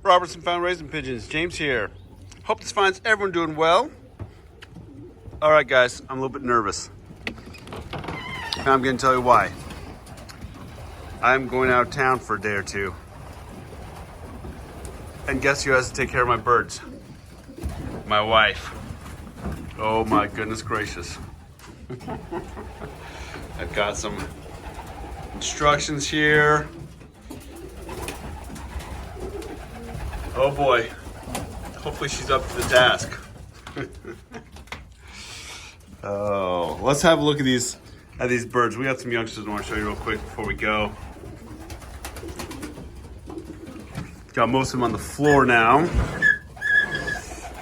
Robertson Found Raising Pigeons. James here. Hope this finds everyone doing well. All right, guys, I'm a little bit nervous. Now I'm going to tell you why. I'm going out of town for a day or two. And guess who has to take care of my birds? My wife. Oh my goodness gracious. I've got some instructions here. Oh boy. Hopefully she's up to the task. Oh, let's have a look at these birds. We got some youngsters I want to show you real quick before we go. Got most of them on the floor now.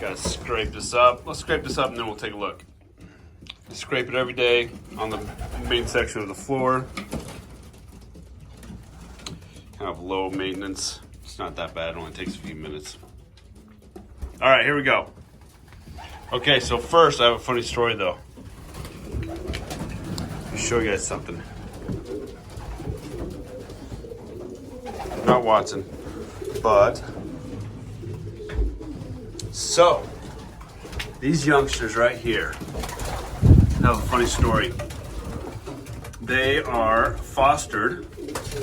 Gotta scrape this up. Let's scrape this up and then we'll take a look. I scrape it every day on the main section of the floor. Kind of low maintenance. It's not that bad, it only takes a few minutes. All right, here we go. Okay, so first I have a funny story though. Let me show you guys something. Not Watson, but so these youngsters right here have a funny story. They are fostered.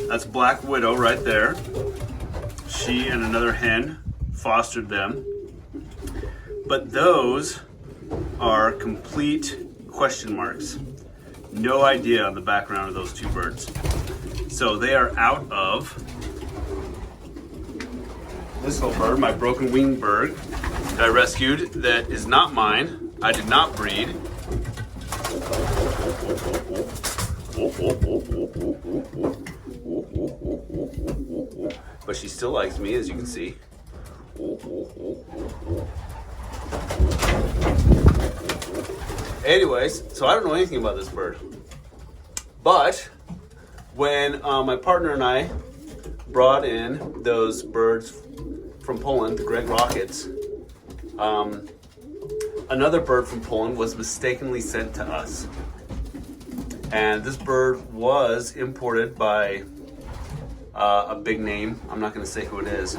That's Black Widow right there. She and another hen fostered them. But those are complete question marks. No idea on the background of those two birds. So they are out of this little bird, my broken winged bird that I rescued, that is not mine. I did not breed. But she still likes me, as you can see. Anyways, so I don't know anything about this bird. But when my partner and I brought in those birds from Poland, the Greg Rockets, another bird from Poland was mistakenly sent to us. And this bird was imported by a big name. I'm not going to say who it is.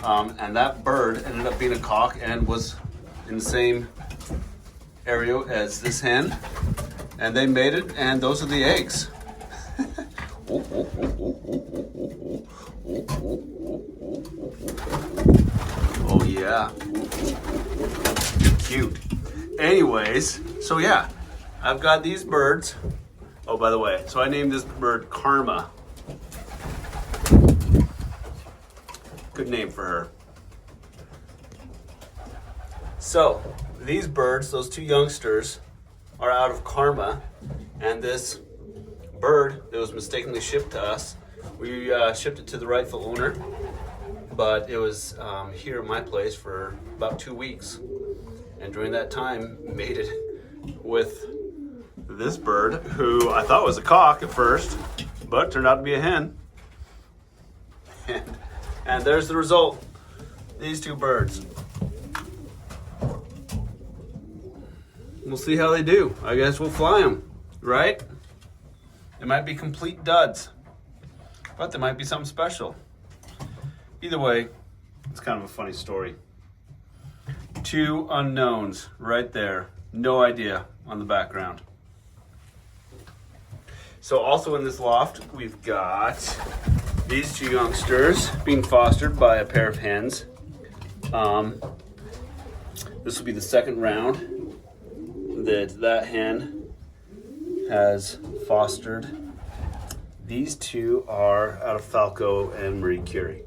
And that bird ended up being a cock and was in the same area as this hen. And they mated, and those are the eggs. Oh yeah. Cute. Anyways, so yeah, I've got these birds. Oh, by the way, so I named this bird Karma. Good name for her. So these birds, those two youngsters, are out of Karma, and this bird that was mistakenly shipped to us, we shipped it to the rightful owner, but it was here at my place for about 2 weeks, and during that time mated with this bird, who I thought was a cock at first, but turned out to be a hen. And there's the result. These two birds. We'll see how they do. I guess we'll fly them, right? They might be complete duds, but they might be something special. Either way, it's kind of a funny story. Two unknowns right there. No idea on the background. So also in this loft, we've got these two youngsters being fostered by a pair of hens. This will be the second round that hen has fostered. These two are out of Falco and Marie Curie.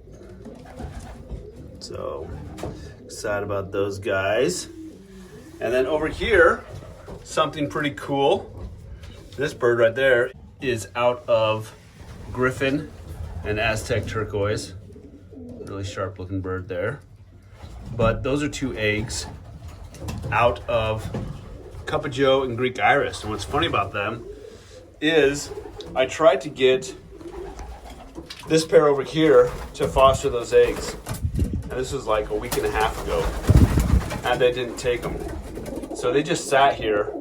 So excited about those guys. And then over here, something pretty cool. This bird right there is out of Griffin and Aztec turquoise. Really sharp looking bird there. But those are two eggs out of Cup of Joe and Greek Iris. And what's funny about them is I tried to get this pair over here to foster those eggs. And this was like a week and a half ago. And they didn't take them. So they just sat here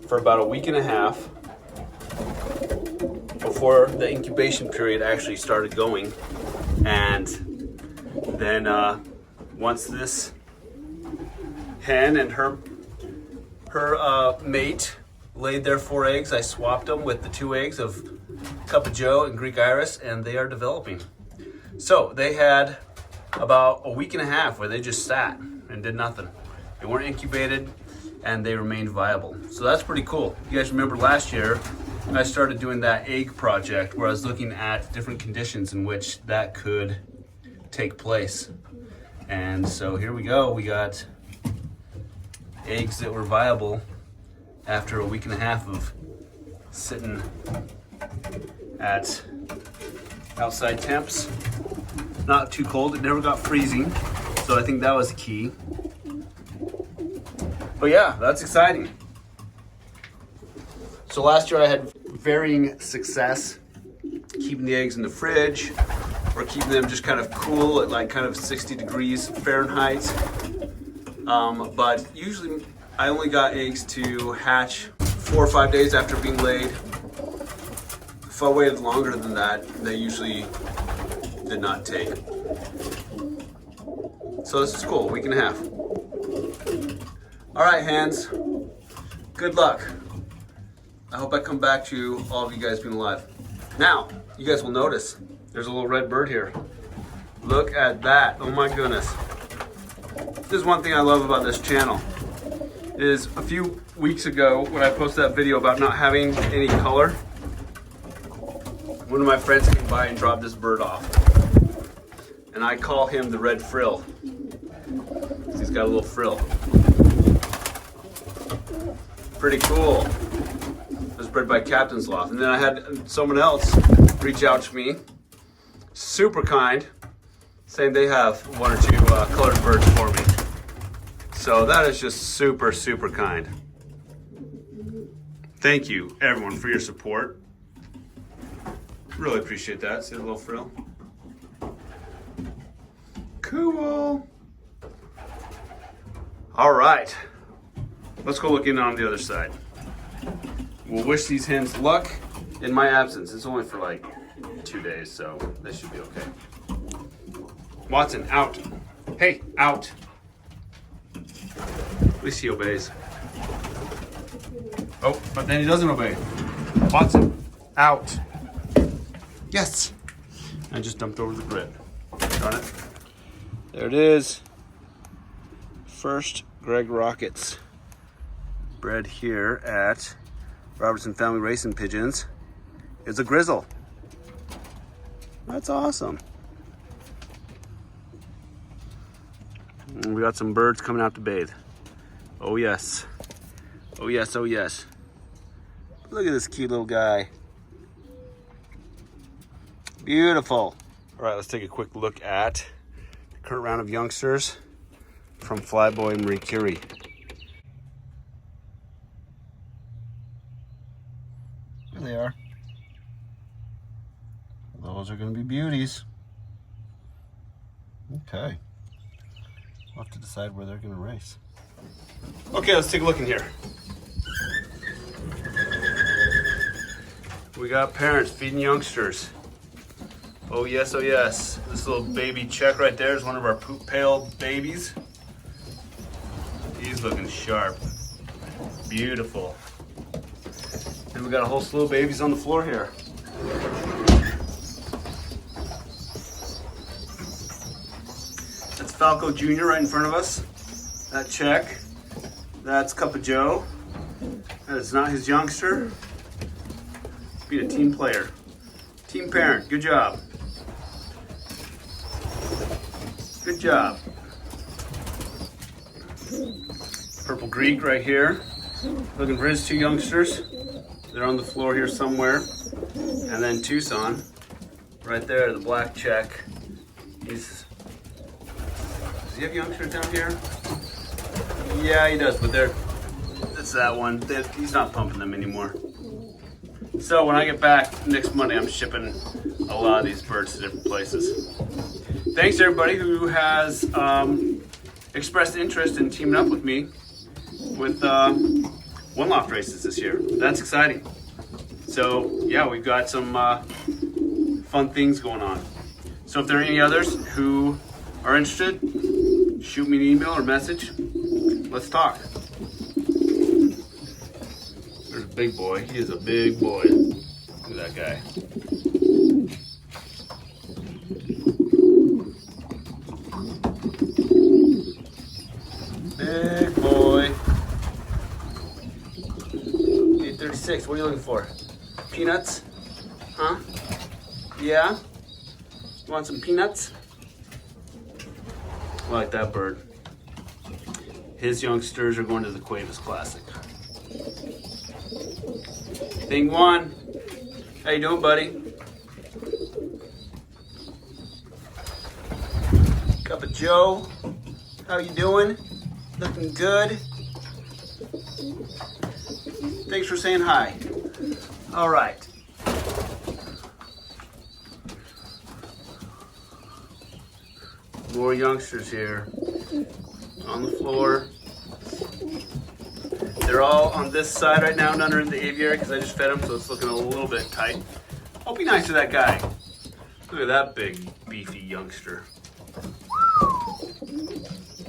for about a week and a half before the incubation period actually started going. And Then once this hen and her mate laid their 4 eggs, I swapped them with the 2 eggs of Cup of Joe and Greek Iris, and they are developing. So they had about a week and a half where they just sat and did nothing. They weren't incubated and they remained viable. So that's pretty cool. You guys remember last year, I started doing that egg project where I was looking at different conditions in which that could take place. And so here we go. We got eggs that were viable after a week and a half of sitting at outside temps. Not too cold, it never got freezing, so I think that was key. But yeah, that's exciting. So last year I had varying success keeping the eggs in the fridge or keeping them just kind of cool at like kind of 60 degrees Fahrenheit. But usually I only got eggs to hatch 4 or 5 days after being laid. If I waited longer than that, they usually did not take. So this is cool, a week and a half. All right, hens, good luck. I hope I come back to all of you guys being alive. Now, you guys will notice there's a little red bird here. Look at that, oh my goodness. This is one thing I love about this channel. Is a few weeks ago when I posted that video about not having any color, one of my friends came by and dropped this bird off. And I call him the red frill. He's got a little frill. Pretty cool. It was bred by Captain's Loft. And then I had someone else reach out to me, super kind, saying they have 1 or 2 colored birds for me. So that is just super, super kind. Thank you, everyone, for your support. Really appreciate that. See the little frill? Cool. All right. Let's go look in on the other side. We'll wish these hens luck in my absence. It's only for like 2 days, so they should be okay. Watson, out. Hey, out. At least he obeys. Oh, but then he doesn't obey. Watson, out. Yes. I just dumped over the bread. Darn it. There it is. First Greg Rockets bred here at Robertson Family Racing Pigeons is a grizzle. That's awesome. And we got some birds coming out to bathe. Oh yes. Oh yes, oh yes. Look at this cute little guy. Beautiful. All right, let's take a quick look at the current round of youngsters from Flyboy Marie Curie. Here they are. Those are going to be beauties. Okay. We'll have to decide where they're going to race. Okay, let's take a look in here. We got parents feeding youngsters. Oh yes, oh yes. This little baby Czech right there is one of our poop pail babies. He's looking sharp. Beautiful. And we got a whole slew of babies on the floor here. That's Falco Jr. right in front of us. That Czech. That's Cup of Joe. That is not his youngster. Be a team player. Team parent, good job. Good job. Purple Greek right here. Looking for his 2 youngsters. They're on the floor here somewhere. And then Tucson, right there, the black Czech. Does he have youngsters down here? Yeah, he does, but it's that one. He's not pumping them anymore. So when I get back next Monday, I'm shipping a lot of these birds to different places. Thanks to everybody who has expressed interest in teaming up with me with one loft races this year. That's exciting. So yeah, we've got some fun things going on. So if there are any others who are interested, shoot me an email or message. Let's talk. There's a big boy. He is a big boy. Look at that guy. Big boy. 836. What are you looking for? Peanuts? Huh? Yeah? You want some peanuts? I like that bird. His youngsters are going to the Cuevas Classic. Thing one. How you doing, buddy? Cup of Joe. How you doing? Looking good. Thanks for saying hi. All right. More youngsters here on the floor. They're all on this side right now, none are in the aviary because I just fed them, so it's looking a little bit tight. I'll be nice to that guy. Look at that big, beefy youngster.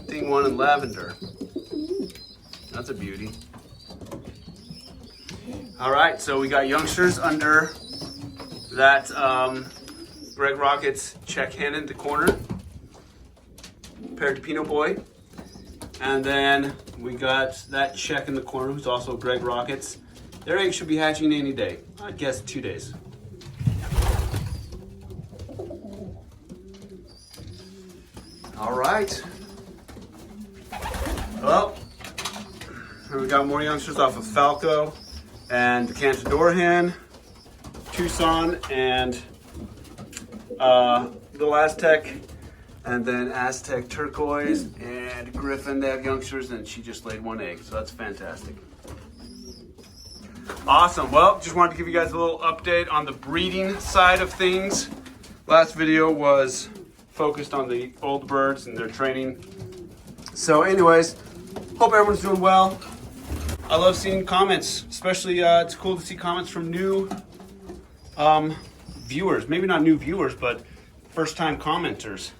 Thing one in lavender. That's a beauty. All right, so we got youngsters under that Greg Rockets check hen in the corner. Paired to Pinot Boy. And then we got that check in the corner, who's also Greg Rockets. Their eggs should be hatching any day. I'd guess 2 days. All right. Well, here we got more youngsters off of Falco and the Cantador hen, Tucson, and Little Aztec. And then Aztec Turquoise and Griffin, they have youngsters, and she just laid 1 egg, so that's fantastic. Awesome. Well, just wanted to give you guys a little update on the breeding side of things. Last video was focused on the old birds and their training. So anyways, hope everyone's doing well. I love seeing comments, especially it's cool to see comments from new viewers. Maybe not new viewers, but first-time commenters.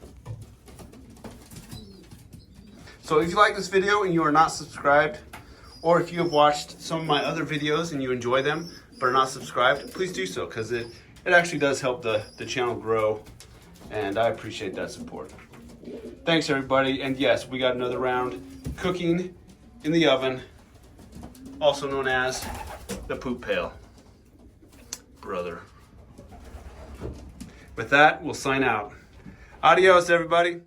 So if you like this video and you are not subscribed, or if you have watched some of my other videos and you enjoy them but are not subscribed, please do so, because it actually does help the channel grow, and I appreciate that support. Thanks everybody, and yes, we got another round cooking in the oven, also known as the poop pail. Brother. With that, we'll sign out. Adios everybody.